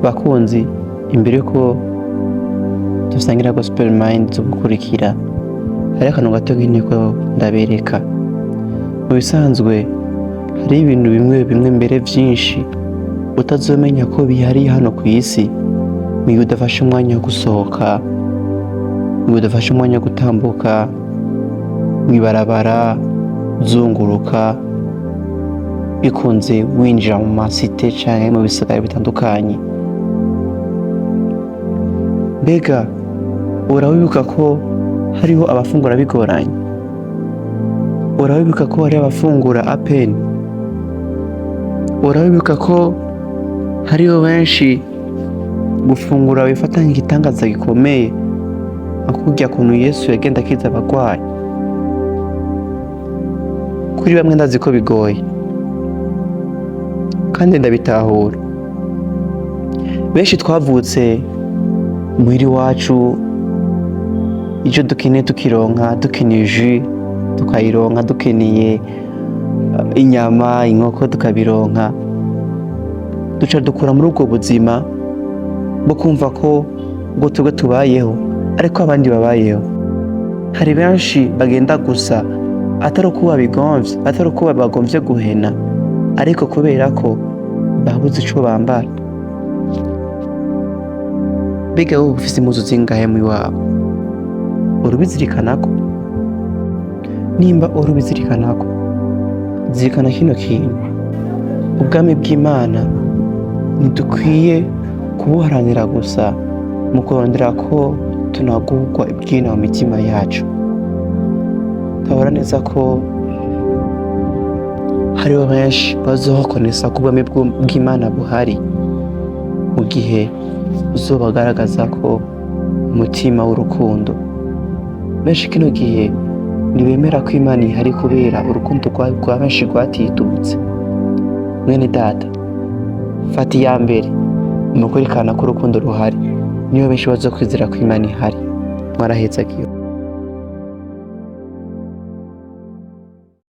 Bakunzi, imbere yuko dusangira Gospel Mind zo gukurikira, hari akantu gato nkeneye ko ndabereka. Mu bisanzwe hari ibintu bimwe bimwe mbere vyinshi utazomenya ko bihari hano ku isi mu gihe udafashe umwanya wo gusohoka, mu gihe udafashe umwanya wo gutambuka mw'ibarabara uzunguruka, bikunze winjira mu masite canke mu bisagara bitandukanye. Mbega urabibuka ko hariho abafungura bigoranye? Urabibuka ko hariho abafungura apeni? Urabibuka ko hariho benshi gufungura bifata nk'igitangaza gikomeye, nka kurya kuntu Yesu yagenda akiza abagwayi? Kuri bamwe ndazi ko bigoye kandi ndabitahura. Benshi twavutse muhira iwacu, ico dukeneye tukironka, dukeneye jus tukayironka, dukeneye inyama, inkoko tukabironka. Duca dukura muri ubwo buzima bwo kumva ko ubwo twebwe tubayeho ariko abandi babayeho. Hari benshi bagenda gusa atari uko babigomvye, atari uko bagomvye guhena, ariko kubera ko babuze ico bambara. Mbega wowe ufise impuzu zingahe iwabo? Urubizirikanako? Nimba urubizirikanako, zirikana kino kintu: ubwami bw'Imana ntidukwiye kubuharanira gusa mu kurondera ko tunagurwa ibyina mu mitima yacu. Tabura neza ko hariho benshi bazokonesa ko ubwami bw'Imana buhari mu gihe uzobagaragaza ko umutima w'urukundo. Benshi kino gihe ntibemera ko Imana ihari kubera urukundo rwa benshi rwatitutse. Mwene data, fata iya mbere mu kwerekana ko urukundo ruhari, niyo benshi bazokwizera ko Imana ihari. Mwarahezagiwe.